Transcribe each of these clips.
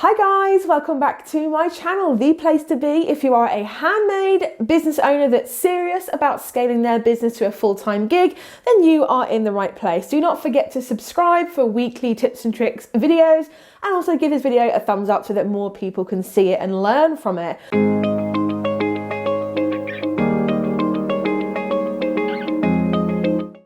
Hi guys, welcome back to my channel, the place to be if you are a handmade business owner that's serious about scaling their business to a full-time gig. Then you are in the right place. Do not forget to subscribe for weekly tips and tricks videos, and also give this video a thumbs up so that more people can see it and learn from it.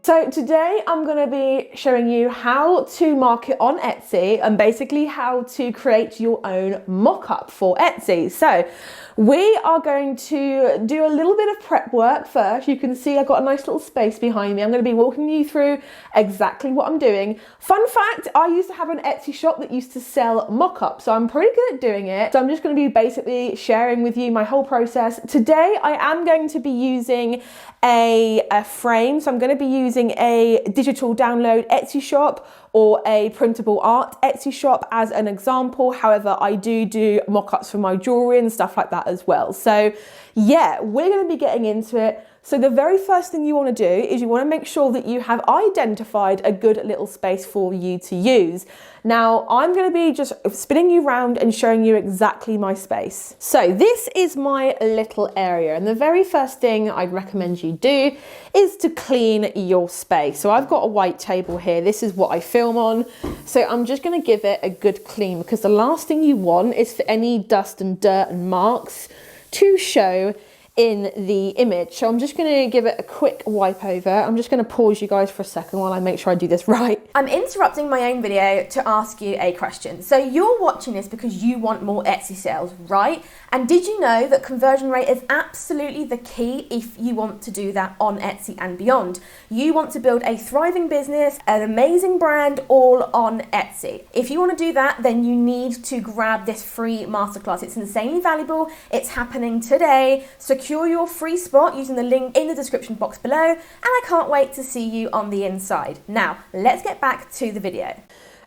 So today I'm going to be showing you how to market on Etsy and basically how to create your own mock-up for Etsy. So we are going to do a little bit of prep work first. You can see I've got a nice little space behind me. I'm going to be walking you through exactly what I'm doing. Fun fact, I used to have an Etsy shop that used to sell mock-ups, so I'm pretty good at doing it. So I'm just going to be basically sharing with you my whole process. Today I am going to be using a frame, so I'm going to be using a digital download Etsy shop or a printable art Etsy shop as an example. However, I do mock-ups for my jewelry and stuff like that as well. So yeah, we're going to be getting into it. So the very first thing you want to do is you want to make sure that you have identified a good little space for you to use. Now, I'm going to be just spinning you around and showing you exactly my space. So this is my little area, and the very first thing I'd recommend you do is to clean your space. So I've got a white table here. This is what I film on. So I'm just going to give it a good clean, because the last thing you want is for any dust and dirt and marks to show in the image. So I'm just going to give it a quick wipe over. I'm just going to pause you guys for a second while I make sure I do this right. I'm interrupting my own video to ask you a question. So you're watching this because you want more Etsy sales, right? And did you know that conversion rate is absolutely the key if you want to do that on Etsy and beyond? You want to build a thriving business, an amazing brand, all on Etsy. If you want to do that, then you need to grab this free masterclass. It's insanely valuable. It's happening today. Secure your free spot using the link in the description box below, and I can't wait to see you on the inside. Now, let's get back to the video.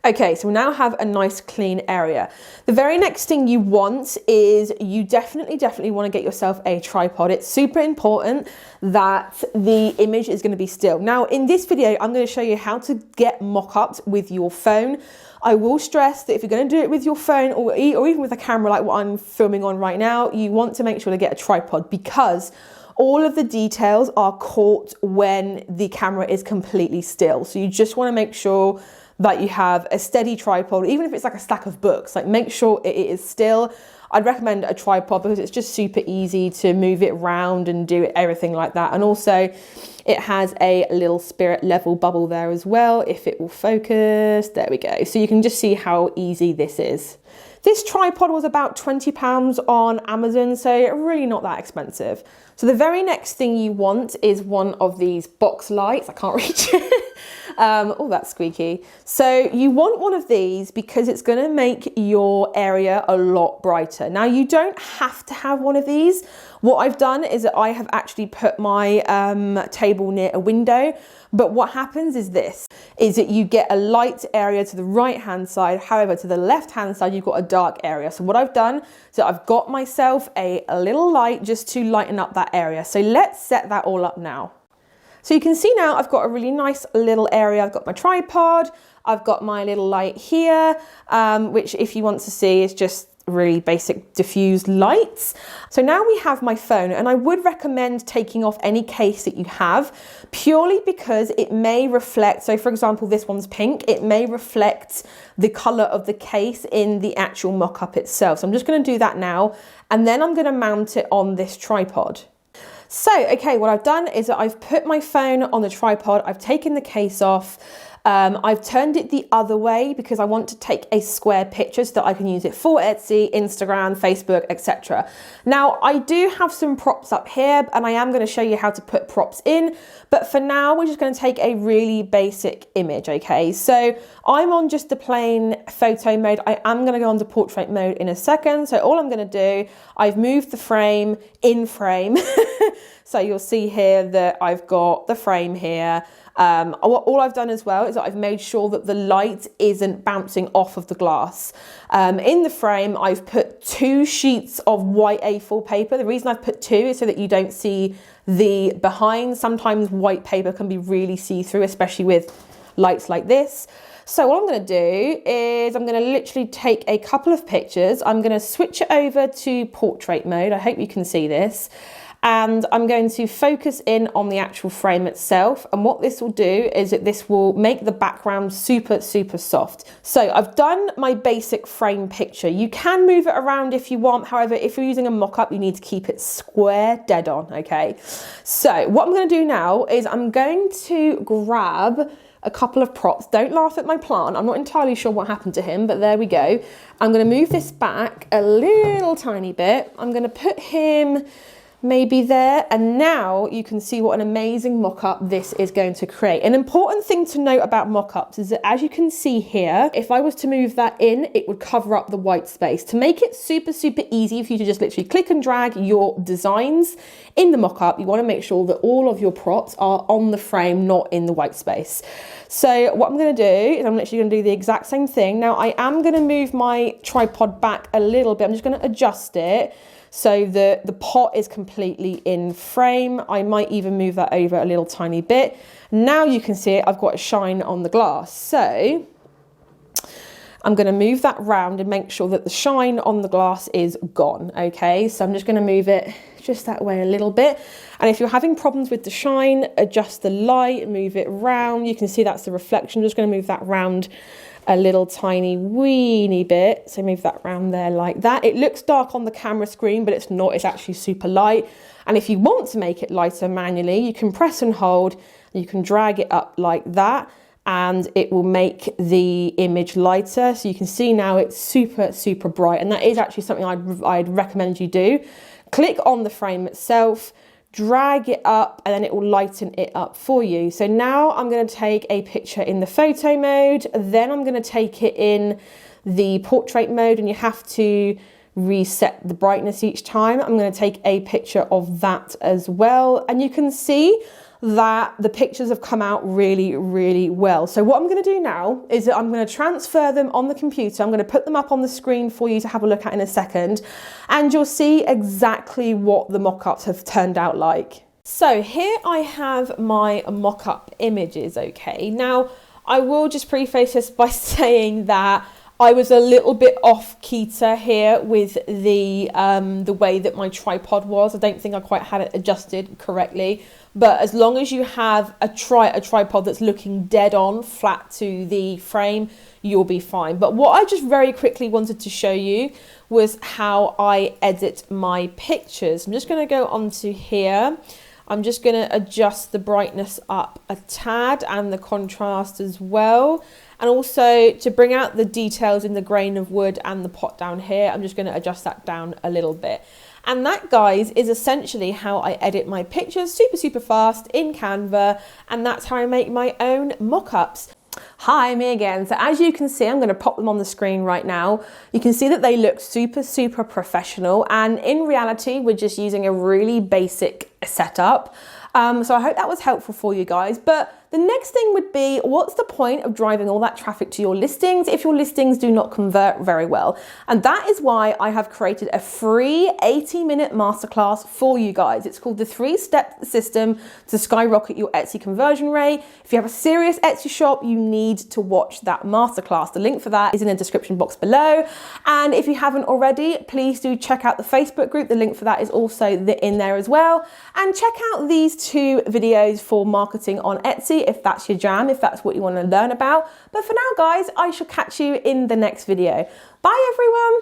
Okay, so we now have a nice clean area. The very next thing you want is you definitely want to get yourself a tripod. It's super important that the image is going to be still. Now, in this video, I'm going to show you how to get mock-ups with your phone. I will stress that if you're going to do it with your phone or even with a camera like what I'm filming on right now, you want to make sure to get a tripod, because all of the details are caught when the camera is completely still. So you just want to make sure that you have a steady tripod, even if it's like a stack of books, like make sure it is still. I'd recommend a tripod because it's just super easy to move it around and do everything like that. And also it has a little spirit level bubble there as well, if it will focus. There we go. So you can just see how easy this is. This tripod was about £20 on Amazon, so really not that expensive. So the very next thing you want is one of these box lights. I can't reach it. Oh, that's squeaky. So you want one of these because it's going to make your area a lot brighter. Now, you don't have to have one of these. What I've done is that I have actually put my table near a window. But what happens is this, is that you get a light area to the right-hand side. However, to the left-hand side, you've got a dark area. So what I've done, so I've got myself a little light just to lighten up that area. So let's set that all up now. So you can see now I've got a really nice little area. I've got my tripod, I've got my little light here, which if you want to see is just really basic diffused lights. So now we have my phone, and I would recommend taking off any case that you have, purely because it may reflect, so for example this one's pink, it may reflect the color of the case in the actual mock-up itself. So I'm just going to do that now, and then I'm going to mount it on this tripod. So, okay, what I've done is that I've put my phone on the tripod, I've taken the case off, I've turned it the other way because I want to take a square picture so that I can use it for Etsy, Instagram, Facebook, etc. Now, I do have some props up here, and I am going to show you how to put props in, but for now, we're just going to take a really basic image, okay? So I'm on just the plain photo mode. I am going to go on to portrait mode in a second. So all I'm going to do, I've moved the frame in frame. So you'll see here that I've got the frame here. All I've done as well is that I've made sure that the light isn't bouncing off of the glass. In the frame, I've put 2 sheets of white A4 paper. The reason I've put 2 is so that you don't see the behind. Sometimes white paper can be really see-through, especially with lights like this. So what I'm going to do is I'm going to literally take a couple of pictures. I'm going to switch it over to portrait mode. I hope you can see this. And I'm going to focus in on the actual frame itself. And what this will do is that this will make the background super, super soft. So I've done my basic frame picture. You can move it around if you want. However, if you're using a mock-up, you need to keep it square dead on, okay? So what I'm going to do now is I'm going to grab a couple of props. Don't laugh at my plant. I'm not entirely sure what happened to him, but there we go. I'm going to move this back a little tiny bit. I'm going to put him maybe there, and now you can see what an amazing mock-up this is going to create. An important thing to note about mock-ups is that, as you can see here, if I was to move that in, it would cover up the white space. To make it super, super easy for you to just literally click and drag your designs in the mock-up, you want to make sure that all of your props are on the frame, not in the white space. So what I'm going to do is I'm literally going to do the exact same thing. Now I am going to move my tripod back a little bit. I'm just going to adjust it so the pot is completely in frame. I might even move that over a little tiny bit. Now you can see it, I've got a shine on the glass. So I'm going to move that round and make sure that the shine on the glass is gone, okay? So I'm just going to move it just that way a little bit. And if you're having problems with the shine, adjust the light, move it round. You can see that's the reflection. I'm just going to move that round a little tiny weeny bit. So move that round there like that. It looks dark on the camera screen, but it's not. It's actually super light. And if you want to make it lighter manually, you can press and hold. You can drag it up like that, and it will make the image lighter. So you can see now it's super, super bright. And that is actually something I'd recommend you do. Click on the frame itself, drag it up, and then it will lighten it up for you. So now I'm going to take a picture in the photo mode, then I'm going to take it in the portrait mode, and you have to reset the brightness each time. I'm going to take a picture of that as well, and you can see that the pictures have come out really, really well. So what I'm going to do now is that I'm going to transfer them on the computer. I'm going to put them up on the screen for you to have a look at in a second, and you'll see exactly what the mock-ups have turned out like. So here I have my mock-up images, okay? Now, I will just preface this by saying that I was a little bit off kilter here with the way that my tripod was. I don't think I quite had it adjusted correctly. But as long as you have a tripod that's looking dead on, flat to the frame, you'll be fine. But what I just very quickly wanted to show you was how I edit my pictures. I'm just going to go onto here. I'm just going to adjust the brightness up a tad and the contrast as well. And also to bring out the details in the grain of wood and the pot down here, I'm just going to adjust that down a little bit. And that, guys, is essentially how I edit my pictures super, super fast in Canva. And that's how I make my own mock-ups. Hi, me again. So as you can see, I'm going to pop them on the screen right now. You can see that they look super, super professional. And in reality, we're just using a really basic setup. So I hope that was helpful for you guys. But the next thing would be, what's the point of driving all that traffic to your listings if your listings do not convert very well? And that is why I have created a free 80-minute masterclass for you guys. It's called the 3-step system to skyrocket your Etsy conversion rate. If you have a serious Etsy shop, you need to watch that masterclass. The link for that is in the description box below. And if you haven't already, please do check out the Facebook group. The link for that is also in there as well. And check out these 2 videos for marketing on Etsy if that's your jam, if that's what you want to learn about. But for now, guys, I shall catch you in the next video. Bye, everyone.